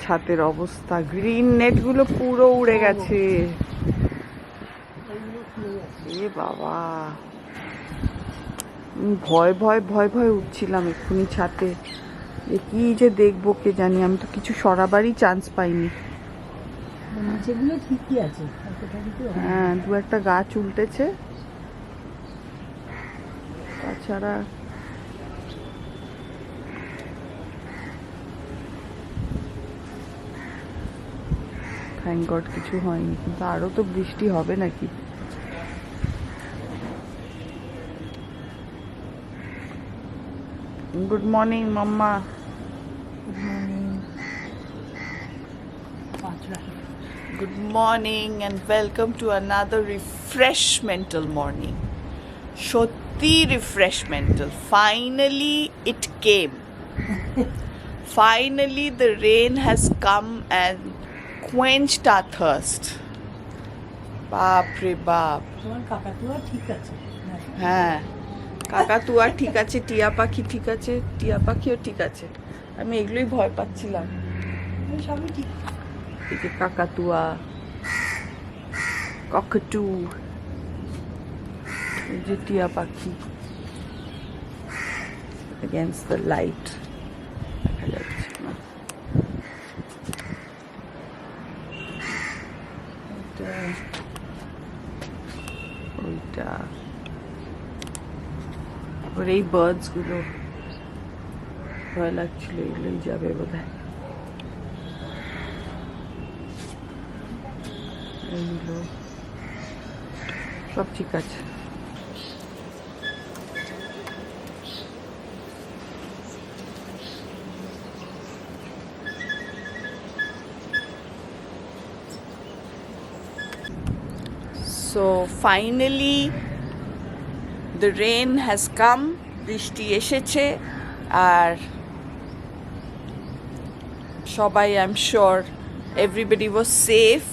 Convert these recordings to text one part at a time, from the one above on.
ছাদের অবস্থা, green net গুলো পুরো উড়ে গেছে। এ বাবা, ভয় ভয় ভয় ভয় উঠছিলাম এক্ষুনি ছাদে, কি যে দেখবো কে জানি। আমি তো কিছু সরাবারই চান্স পাইনি। নিচেগুলো ঠিকই আছে, হ্যাঁ, দু একটা গাছ উল্টেছে, তাছাড়া থ্যাংক গড কিছু হয়নি। কিন্তু আরো তো বৃষ্টি হবে নাকি? Good morning mamma. Good morning and welcome to another refreshmental morning. Shotti refreshmental. Finally it came. Finally the rain has come and quenched our thirst. বাপ রে বাপ। তোমার কাকাতুয়া ঠিক আছে? হ্যাঁ, কাকাতুয়া ঠিক আছে, টিয়া পাখি ঠিক আছে, টিয়া পাখিও ঠিক আছে। আমি এগুলোই ভয় পাচ্ছিলাম। সবই ঠিক। এই যে কাকাতুয়া, ককটু, এই যে টিয়া পাখি against the light দেখা যাচ্ছে না। ওইটা ওর এই বার্ডস গুলো ভয় লাগছিল, এগুলোই যাবে বোধহয়। এইগুলো সব ঠিক আছে। So finally the rain has come, বৃষ্টি এসেছে, আর সবাই, I am sure everybody was safe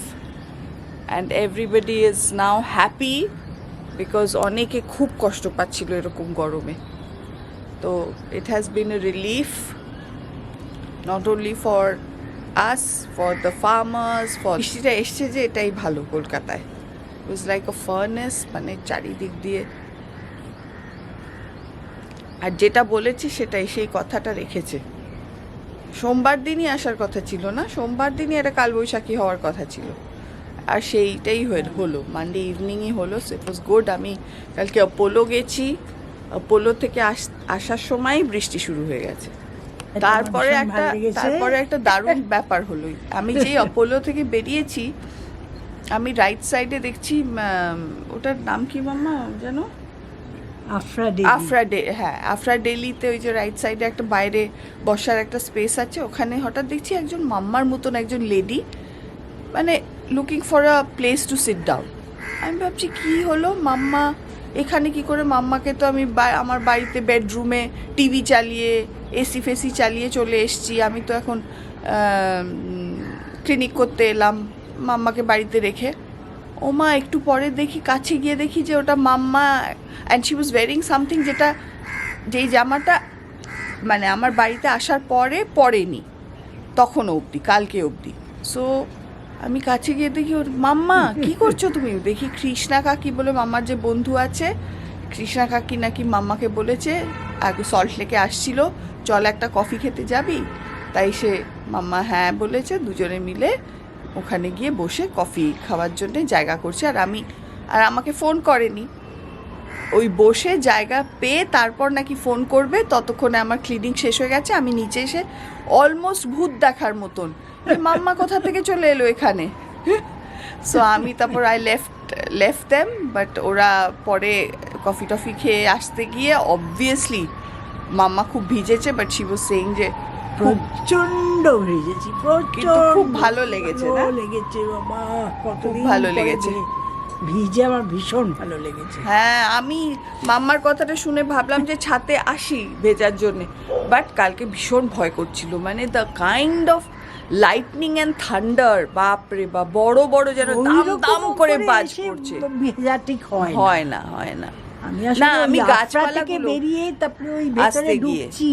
and everybody is now happy because অনেকে খুব কষ্ট পাচ্ছিল এরকম গরমে। তো it has been a relief not only for us, for the farmers, for বৃষ্টিটা এসছে যে এটাই ভালো কলকাতায়। It was like a furnace, মানে চারিদিক দিয়ে। আর যেটা বলেছি সেটাই, সেই কথাটা রেখেছে। সোমবার দিনই আসার কথা ছিল না, সোমবার দিনই একটা কালবৈশাখী হওয়ার কথা ছিল, আর সেইটাই হলো, মানডে ইভিনিংই হলো। So it was good. আমি কালকে অপোলো গেছি, অপোলো থেকে আসার সময় বৃষ্টি শুরু হয়ে গেছে। তারপরে একটা দারুণ ব্যাপার হলো, আমি যেই অপোলো থেকে বেরিয়েছি, আমি রাইট সাইডে দেখছি, ওটার নাম কি মাম্মা যেন, আফরা ডেলিতে ওই যে রাইট সাইডে একটা বাইরে বসার একটা স্পেস আছে, ওখানে হঠাৎ দেখছি একজন মাম্মার মতন একজন লেডি, মানে looking for a place to sit down. আমি ভাবছি কি হলো, মাম্মা এখানে কি করে? মাম্মাকে তো আমি আমার বাড়িতে বেডরুমে টিভি চালিয়ে এসি ফেসি চালিয়ে চলে এসছি, আমি তো এখন ক্লিনিক করতে এলাম, মাম্মাকে বাড়িতে রেখে। ও মা, একটু পরে দেখি, কাছে গিয়ে দেখি যে ওটা mamma, and she was wearing something, যেই জামাটা মানে আমার বাড়িতে আসার পরে পরেনি তখন অবধি, কালকে অবধি। সো আমি কাছে গিয়ে দেখি ওর, মাম্মা কি করছো তুমি? দেখি কৃষ্ণা কাকি বলে মাম্মার যে বন্ধু আছে, কৃষ্ণা কাকি নাকি মাম্মাকে বলেছে আগে সল্ট লেকে আসছিল, চল একটা কফি খেতে যাবি? তাই সে মাম্মা হ্যাঁ বলেছে, দুজনে মিলে ওখানে গিয়ে বসে কফি খাওয়ার জন্যে জায়গা করছে। আর আমাকে ফোন করেনি, ওই বসে জায়গা পেয়ে তারপর নাকি ফোন করবে, ততক্ষণে আমার ক্লিনিক শেষ হয়ে গেছে। আমি নিচে এসে অলমোস্ট ভূত দেখার মতন, মাম্মা কোথা থেকে চলে এলো এখানে। সো আমি তারপর আই লেফট দেম, বাট ওরা পরে কফি টফি খেয়ে আসতে গিয়ে অবভিয়াসলি মাম্মা খুব ভিজেছে, বাট শি ওয়াজ সেইং যে প্রচন্ড ভিজেছি, কিন্তু খুব ভালো লেগেছে না? লেগেছে বাবা, খুব ভালো লেগেছে, ভিজে আমার ভীষণ ভালো লেগেছে। হ্যাঁ, আমি মাম্মার কথাটা শুনে ভাবলাম যে ছাতে আসি ভেজার জন্যে, বাট কালকে ভীষণ ভয় করছিল, মানে the kind of lightning and thunder, বাপরে বাপ, বড় বড় যেন দাম দাম করে বাজ পড়ছে। ভেজা ঠিক হয় না। আমি গাছপালা থেকে বেরিয়ে তারপরে ওই ভেতরে ঢুকছি,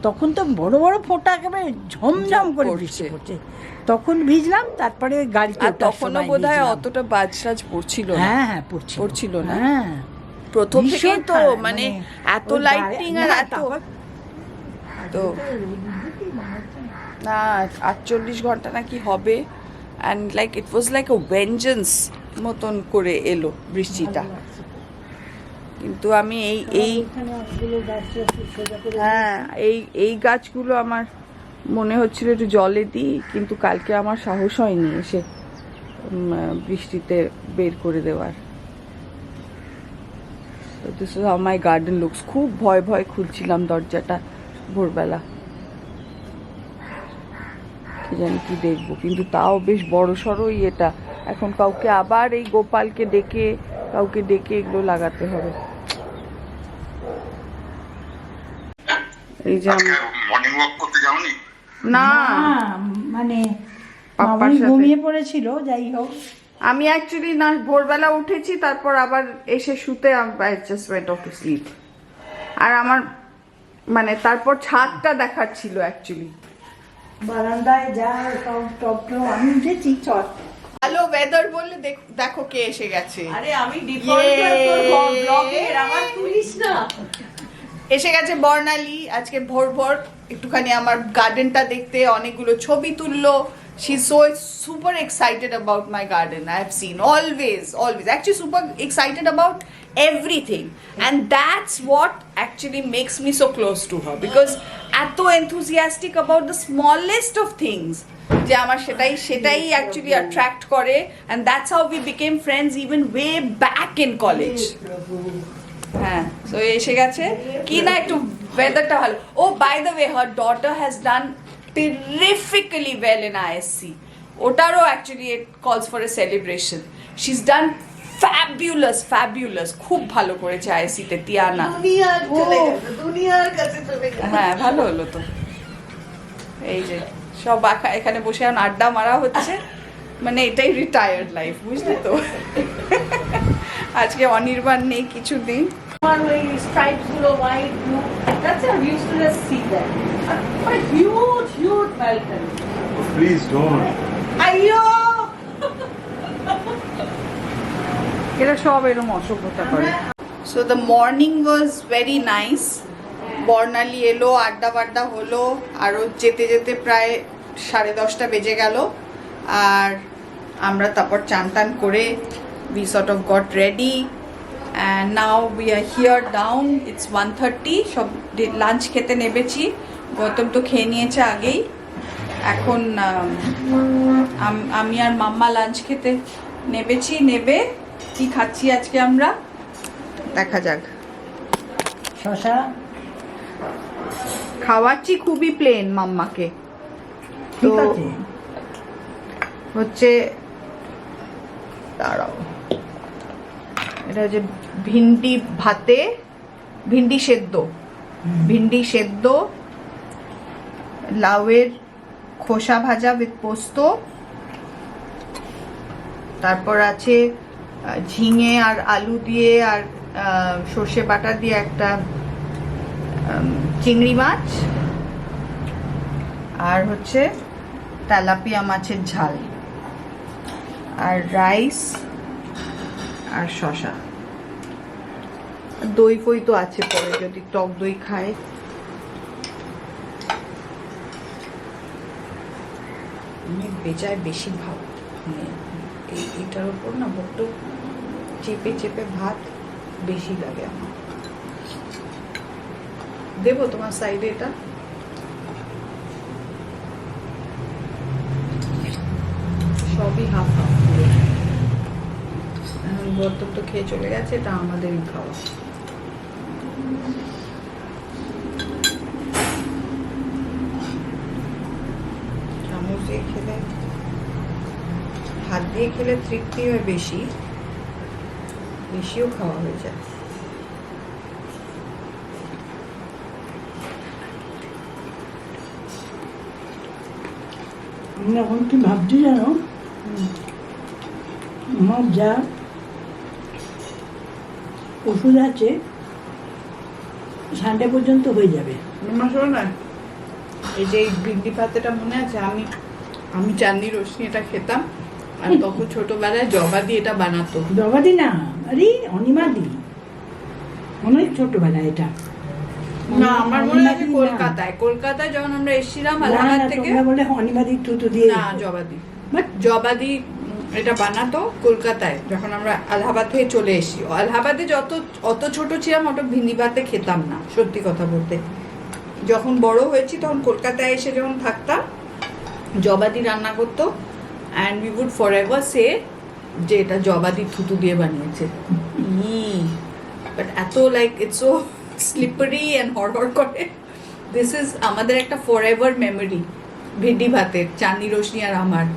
তখন তো বড় বড় ফোঁটা একেবারে ঝমঝম করে বৃষ্টি পড়ছে, তখন ভিজলাম। তারপরে ওই গাড়িতে আর ওঠার তখনও সময় বোধহয় ভিজলাম। অতটা বাজরাজ পড়ছিল না। হ্যাঁ হ্যাঁ পড়ছিল না। হ্যাঁ প্রথম ভীষণ থেকেই তো খারাপ, মানে এত ওই লাইটিং আর না, এত তারপর- তো না 48 ঘন্টা নাকি হবে, and like it was like a vengeance মতন করে এলো বৃষ্টিটা। কিন্তু আমি এই ওখানে অনেকগুলো গাছ আছে, সোজা করে হ্যাঁ এই গাছগুলো আমার মনে হচ্ছিল একটু জলে দিই, কিন্তু কালকে আমার সাহস হয়নি এসে বৃষ্টিতে বের করে দেওয়ার। This is how my garden looks. খুব ভয় ভয় খুলছিলাম দরজাটা ভোরবেলা, কি জানি কি দেখবো, কিন্তু তাও বেশ বড় সড়োই এটা। এখন কাউকে আবার এই গোপালকে ডেকে কাউকে ডেকে এগুলো লাগাতে হবে। এই যে মর্নিং ওয়াক করতে যাওনি? না মানে পাপ্পার মামনি সাথে। ঘুমিয়ে পড়েছিল, যাই হোক। আমি অ্যাকচুয়ালি না ভোরবেলা উঠেছি, তারপর আবার এসে শুতে I just went off to sleep. আর আমার মানে তারপর ছাদটা দেখার ছিল অ্যাকচুয়ালি। বারান্দায় যা সব টপ আমি উঠেছি চট। ভালো ওয়েদার বললে দেখো কে এসে গেছে। আরে আমি ডিফল্ট ব্লগের আমার তুলিস না। এসে গেছে বর্ণালী আজকে ভোর ভোর একটুখানি আমার গার্ডেনটা দেখতে, অনেকগুলো ছবি তুললো। She's so super excited about my garden. I have seen always actually super excited about everything, and that's what actually makes me so close to her, because eto enthusiastic about the smallest of things যে আমার সেটাই actually attract করে, and that's how we became friends even way back in college. হ্যাঁ, so এসে গেছে কি না একটু ওয়েদারটা ভালো। Oh by the way her daughter has done terrifically well in ISC. ওটারও actually it calls for a celebration. She's done fabulous. খুব ভালো করেছে ISC তে তিয়ানা। দুনিয়ার কাছে চলে গেছে। হ্যাঁ, ভালো হলো তো। এই যে সব এখানে বসে এখন আড্ডা মারা হচ্ছে, মানে এটাই রিটায়ার্ড লাইফ, বুঝলি তো। আজকে অনির্বাণ নেই কিছু দিন। আমার ওই স্ট্রাইপস গুলো white blue, that's I used to just see that. A huge balcony. Please don't. আইয়ো, এরা সব এরকম অসভ্যতা করে। So the morning was very nice. Barnali এলো, আড্ডা বাড্ডা হলো, আরও যেতে যেতে প্রায় 10:30 বেজে গেল। আর আমরা তারপর চান টান করে we sort of got ready, and now we are here down. It's 1:30. সব লাঞ্চ খেতে নেবেছি। গৌতম তো খেয়ে নিয়েছে আগেই। এখন আমি আর মাম্মা লাঞ্চ খেতে নেবে। কি খাচ্ছি আজকে আমরা দেখা যাক। শশা খাওয়াচ্ছি খুবই প্লেন মাম্মাকে। ঠিক আছে, হচ্ছে দাঁড়াও, এটা হচ্ছে ভিন্ডি ভাতে, ভিন্ডি সেদ্ধ, লাউয়ের খোসা ভাজা উইথ পোস্ত, তারপর আছে ঝিঙে আর আলু দিয়ে আর সর্ষে বাটা দিয়ে একটা চিংড়ি মাছ, আর হচ্ছে তেলাপিয়া মাছের ঝাল, আর রাইস আর শশা। দই ফই তো আছে পরে যদি টক দই খায়। বেজায় বেশি ভাত, এইটার ওপর না বড্ড চেপে ভাত বেশি লাগে আমার। দেবো তোমার সাইডে এটা? সবই হাফ হাফ। এখন গৌতম তো খেয়ে চলে গেছে, এটা আমাদেরই খাওয়া। চামচ দিয়ে খেলে, হাত দিয়ে খেলে তৃপ্তি হয় বেশিও খাওয়া হয়ে যায়। আমি এখন কি ভাবছি জানো, আমার যা ওষুধ আছে সানডে পর্যন্ত হয়ে যাবে। শোনো না, এই যে এই ভিন্ডি পাতাটা মনে আছে, আমি চাঁদনি রোশনি এটা খেতাম, আর তখন ছোটবেলায় জবা দিয়ে এটা বানাতো। জবাদি না, আরে অনিমাদি, অনেক ছোটবেলা এটা। না আমার মনে আছে অনিমাদি না। কলকাতায় যখন আমরা এসেছিলাম না, আলাহাবাদ না, থেকে, তোমরা বলে অনিমাদি তুতু দিয়ে। না জবাদি But জবাদি এটা বানাতো কলকাতায় যখন আমরা আলাহাবাদ থেকে চলে এসেছি। আলাহাবাদে অত ছোট ছিলাম অত ভিন্ডি ভাতে খেতাম না, সত্যি কথা বলতে। যখন বড় হয়েছি তখন কলকাতায় এসে যখন থাকতাম, জবাদি রান্না করতো, and we would forever say যে এটা জবাদি থুতু দিয়ে বানিয়েছে। বাট এত like it's so slippery and হড়হড় করে। দিস ইজ আমাদের একটা ফর এভার মেমোরি, ভিন্ডি ভাতের, চাঁদনি রোশনি আর আমার।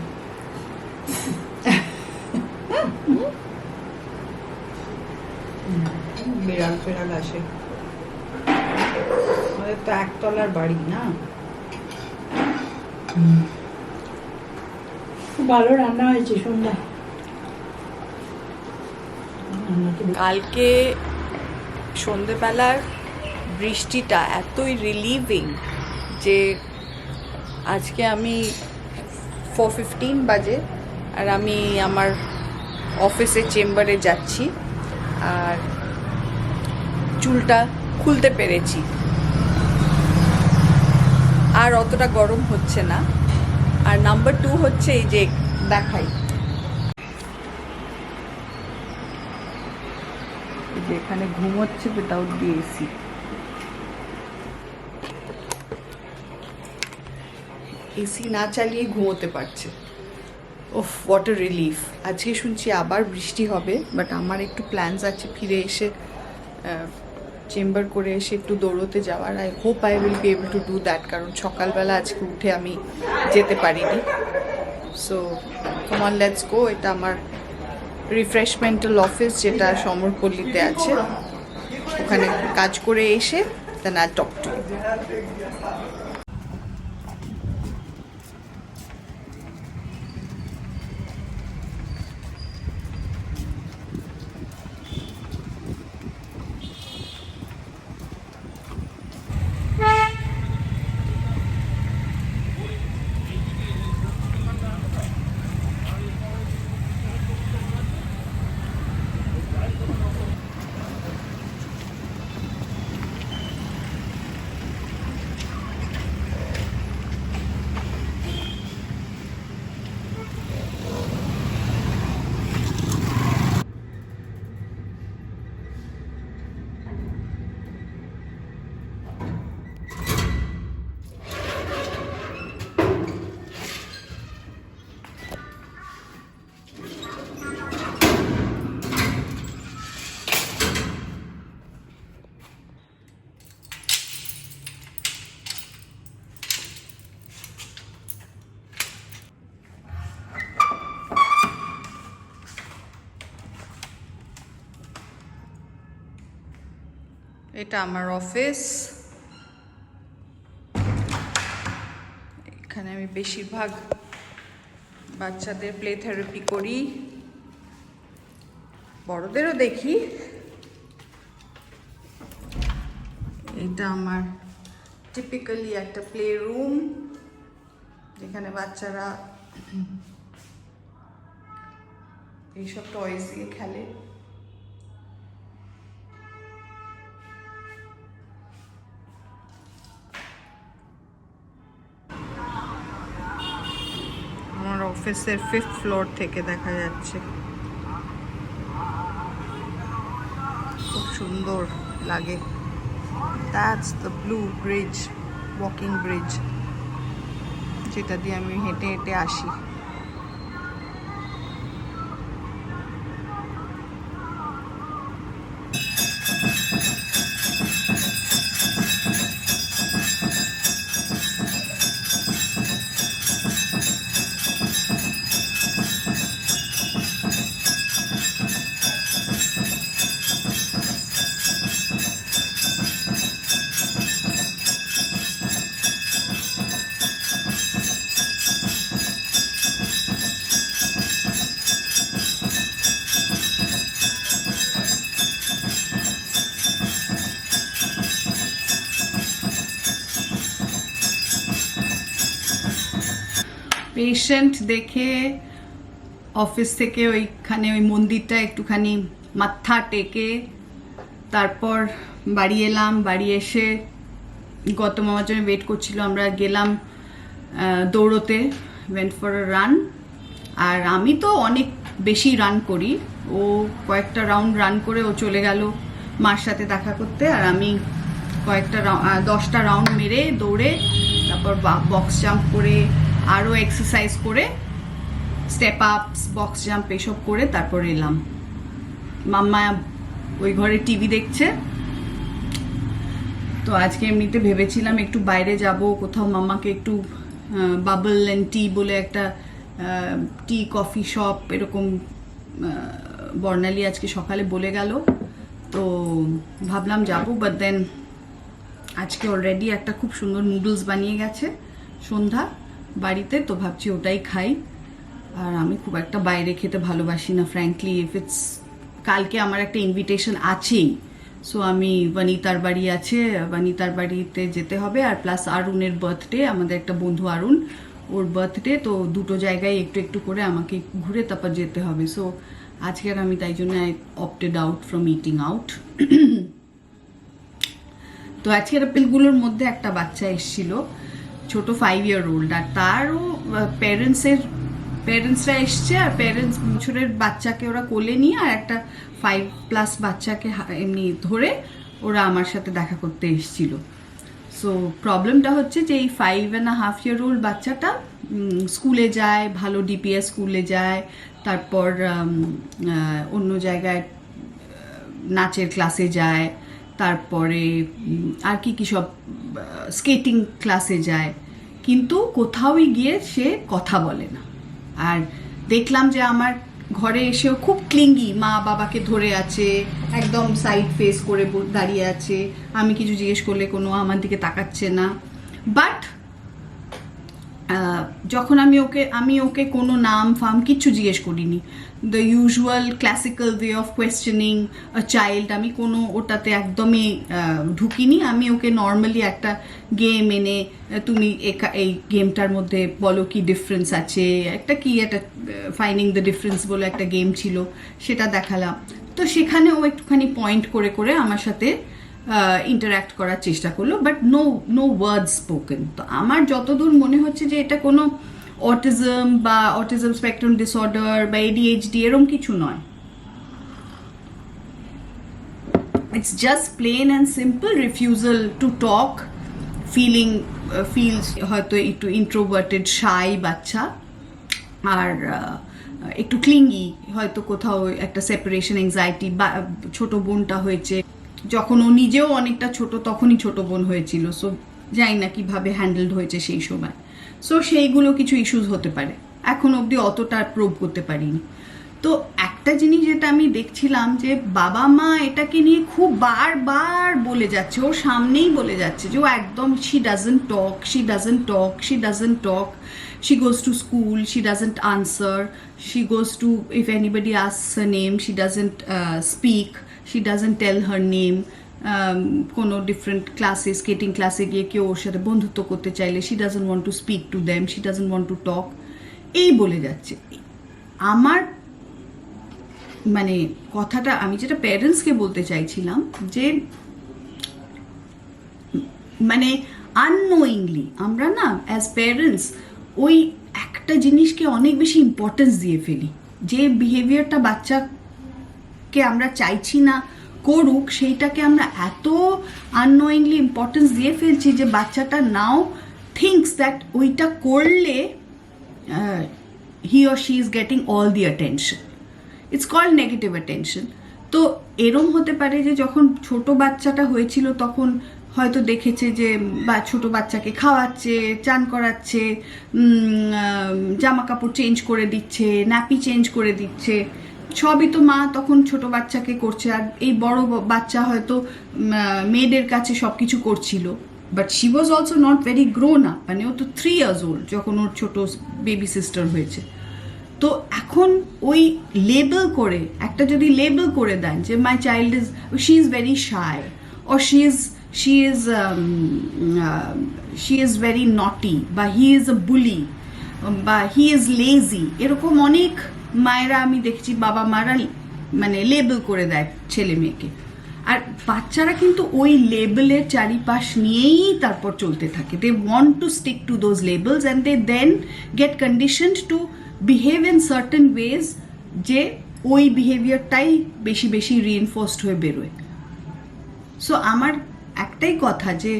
বিড়াল ফেরাল আসে, আমাদের তো একতলার বাড়ি না। খুব ভালো রান্না হয়েছে সন্ধ্যা। কালকে সন্ধেবেলার বৃষ্টিটা এতই রিলিভিং যে আজকে আমি 4:15 বাজে আর আমি আমার অফিসের চেম্বারে যাচ্ছি আর চুলটা খুলতে পেরেছি, আর অতটা গরম হচ্ছে না। আর নাম্বার 2 হচ্ছে এই যে দেখাই, যে এখানে ঘুমোচ্ছে উইদাউট দি এসি। এসি না চালিয়ে ঘুমোতে পারছে। ওফ হোয়াট আ রিলিফ। আজকে শুনছি আবার বৃষ্টি হবে, বাট আমার একটু প্ল্যানস আছে ফিরে এসে চেম্বার করে এসে একটু দৌড়োতে যাওয়ার। I hope I will be able to do that, কারণ সকালবেলা আজকে উঠে আমি যেতে পারিনি। So come on let's go. এটা আমার রিফ্রেশমেন্টাল অফিস যেটা সমরপল্লীতে আছে, ওখানে কাজ করে এসে then I talk to you. এটা আমার অফিস। এখানে আমি বেশিরভাগ বাচ্চাদের প্লে থেরাপি করি, বড়দেরও দেখি। এটা আমার টিপিক্যালি একটা প্লে রুম, যেখানে বাচ্চারা এইসব টয়েস দিয়ে খেলে। আমার অফিসের 5th ফ্লোর থেকে দেখা যাচ্ছে, খুব সুন্দর লাগে। That's the blue bridge, walking bridge, যেটা দিয়ে আমি হেঁটে হেঁটে আসি। পেশেন্ট দেখে অফিস থেকে ওইখানে ওই মন্দিরটা একটুখানি মাথা টেকে তারপর বাড়ি এলাম। বাড়ি এসে গৌতম আমার জন্য ওয়েট করছিল, আমরা গেলাম দৌড়োতে, ওয়েন্ট ফর আ রান। আর আমি তো অনেক বেশি রান করি, ও কয়েকটা রাউন্ড রান করে ও চলে গেল মার সাথে দেখা করতে, আর আমি কয়েকটা 10টা রাউন্ড মেরে দৌড়ে তারপর বক্স জাম্প করে আরও এক্সারসাইজ করে স্টেপ আপস বক্স জাম্প এসব করে তারপর এলাম। মাম্মা ওই ঘরে টিভি দেখছে। তো আজকে এমনিতে ভেবেছিলাম একটু বাইরে যাব কোথাও, মাম্মাকে একটু বাবল অ্যান্ড টি বলে একটা টি কফি শপ এরকম বর্ণালী আজকে সকালে বলে গেল, তো ভাবলাম যাব। বাট দেন আজকে অলরেডি একটা খুব সুন্দর নুডলস বানিয়ে গেছে সন্ধ্যা বাড়িতে, তো ভাবছি ওটাই খাই। আর আমি খুব একটা বাইরে খেতে ভালোবাসি না ফ্র্যাঙ্কলি। ইফ ইটস কালকে আমার একটা ইনভিটেশন আছেই, সো আমি বনিতার বাড়ি আছে, বনিতার বাড়িতে যেতে হবে। আর প্লাস আরুণের বার্থডে, আমাদের একটা বন্ধু আরুণ, ওর বার্থডে, তো দুটো জায়গায় একটু একটু করে আমাকে ঘুরে তারপর যেতে হবে। সো আজকের আমি তাই জন্য I opted out from eating out. তো আজকের এপিলগুলোর মধ্যে একটা বাচ্চা এসেছিল, ছোট 5 year old, আর তারও প্যারেন্টসরা এসছে, আর প্যারেন্টস বছরের বাচ্চাকে ওরা কোলে নিয়ে আর একটা 5+ বাচ্চাকে এমনি ধরে ওরা আমার সাথে দেখা করতে এসেছিল। সো প্রবলেমটা হচ্ছে যে এই 5.5 year old বাচ্চাটা স্কুলে যায়, ভালো ডিপিএস স্কুলে যায়, তারপর অন্য জায়গায় নাচের ক্লাসে যায়, তারপরে আর কি সব স্কেটিং ক্লাসে যায়, কিন্তু কোথাওই গিয়ে সে কথা বলে না। আর দেখলাম যে আমার ঘরে এসেও খুব ক্লিঙ্গি, মা বাবাকে ধরে আছে, একদম সাইড ফেস করে দাঁড়িয়ে আছে, আমি কিছু জিজ্ঞেস করলে কোনো আমার দিকে তাকাচ্ছে না। বাট যখন আমি ওকে কোনো নাম ফাম কিচ্ছু জিজ্ঞেস করিনি, the usual classical way of questioning a child, আমি কোনো ওটাতে একদমই ঢুকিনি। আমি ওকে নর্মালি একটা গেম এনে, তুমি এই গেমটার মধ্যে বলো কি ডিফারেন্স আছে, একটা ফাইন্ডিং দ্য ডিফারেন্স বলে একটা গেম ছিল, সেটা দেখালাম। তো সেখানে ও একটুখানি পয়েন্ট করে করে আমার সাথে ইন্টারাক্ট করার চেষ্টা করলো, বাট নো ওয়ার্ড স্পোকেন। তো আমার যতদূর মনে হচ্ছে যে এটা কোনো অটিজম বা অটিজম স্পেকট্রাম ডিসঅর্ডার বা ADHD এরকম কিছু নয়। It's just plain and simple refusal to talk, feels হয়তো একটু ইন্ট্রোভার্টেড শাই বাচ্চা, আর একটু ক্লিঙ্গি, হয়তো কোথাও একটা সেপারেশন অ্যাংজাইটি, বা ছোট বোনটা হয়েছে যখন ও নিজেও অনেকটা ছোট, তখনই ছোট বোন হয়েছিল। সো জানি না কিভাবে হ্যান্ডেলড হয়েছে সেই সময়। সো সেইগুলো কিছু ইস্যুস হতে পারে, এখন অবধি অতটা প্রুভ করতে পারিনি। তো একটা জিনিস যেটা আমি দেখছিলাম যে বাবা মা এটাকে নিয়ে খুব বারবার বলে যাচ্ছে, ওর সামনেই বলে যাচ্ছে যে ও একদম she doesn't talk, she goes to school, she doesn't answer, she goes to, if anybody asks her name, she doesn't speak, she doesn't tell her name. কোনো ডিফারেন্ট ক্লাসে, স্কেটিং ক্লাসে গিয়ে কেউ ওর সাথে বন্ধুত্ব করতে চাইলে she doesn't want to speak to them, she doesn't want to talk, এই বলে যাচ্ছে। আমার মানে কথাটা আমি যেটা প্যারেন্টসকে বলতে চাইছিলাম যে মানে আননোয়িংলি আমরা না অ্যাজ প্যারেন্টস ওই একটা জিনিসকে অনেক বেশি ইম্পর্টেন্স দিয়ে ফেলি, যে বিহেভিয়ারটা বাচ্চাকে আমরা চাইছি না করুক, সেইটাকে আমরা এত আননোয়িংলি ইম্পর্টেন্স দিয়ে ফেলছি যে বাচ্চাটা নাও থিঙ্কস দ্যাট ওইটা করলে he or she is getting all the attention. It's called negative attention. তো এরম হতে পারে যে যখন ছোট বাচ্চাটা হয়েছিল তখন হয়তো দেখেছে যে বা ছোটো বাচ্চাকে খাওয়াচ্ছে, চান করাচ্ছে, জামা কাপড় চেঞ্জ করে দিচ্ছে, ন্যাপি চেঞ্জ করে দিচ্ছে, সবই তো মা তখন ছোট বাচ্চাকে করছে। আর এই বড় বাচ্চা হয়তো মেয়েদের কাছে সব কিছু করছিল, but she was also not very grown up, মানে ও তো 3 years old যখন ওর ছোট বেবি সিস্টার হয়েছে। তো এখন ওই লেবেল করে একটা যদি লেবেল করে দেন যে my child is, she is very shy, or she is very naughty, বা he is a bully, বা হি ইজ লেজি, এরকম অনেক মায়েরা আমি দেখছি, বাবা মারা মানে লেবেল করে দেয় ছেলে মেয়েকে। আর বাচ্চারা কিন্তু ওই লেবেলের চারিপাশ নিয়েই তারপর চলতে থাকে। They want to stick to those labels and they then get conditioned to behave in certain ways, যে ওই বিহেভিয়ারটাই বেশি বেশি রিএনফোর্সড হয়ে বেরোয়। সো আমার একটাই কথা, যে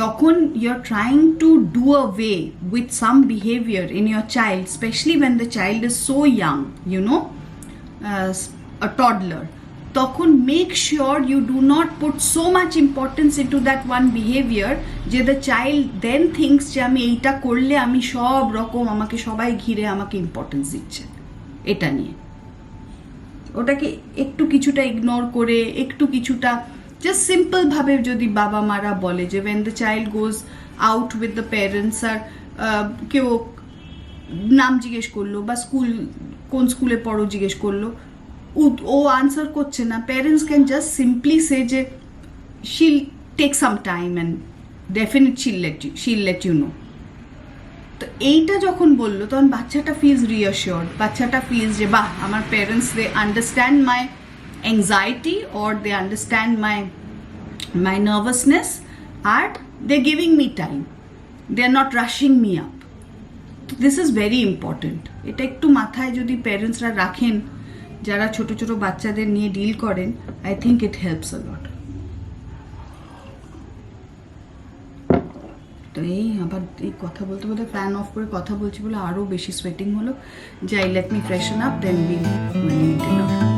যখন you are trying to do away with some behaviour in your child, specially when the child is so young, you know, a toddler, তখন make sure you do not put so much importance into that one behaviour যে the child then thinks যে আমি এইটা করলে আমি সব রকম, আমাকে সবাই ঘিরে আমাকে ইম্পর্টেন্স দিচ্ছে। এটা নিয়ে ওটাকে একটু কিছুটা ইগনোর করে, একটু কিছুটা জাস্ট সিম্পলভাবে যদি বাবা মারা বলে যে when the child goes out with the parents, আর কেউ নাম জিজ্ঞেস করলো বা স্কুল কোন স্কুলে পড়ো জিজ্ঞেস করলো, ও আনসার করছে না, parents can just simply say যে she'll take some time and definite she'll let you know. তো এইটা যখন বললো তখন বাচ্চাটা ফিলস রিঅ্যাশিওর্ড, বাচ্চাটা ফিলস যে বাহ, আমার parents they understand my anxiety or they understand my nervousness and they're giving me time, they're not rushing me up. This is very important. এটা একটু মাথায় যদি প্যারেন্টসরা রাখেন যারা ছোট ছোট বাচ্চাদের নিয়ে ডিল করেন, I think it helps a lot. তো এই আবার এই কথা বলতে বলতে ফ্যান অফ করে কথা বলছি বলে আরও বেশি সোয়েটিং হলো। যাই, let me freshen up, then will dinner.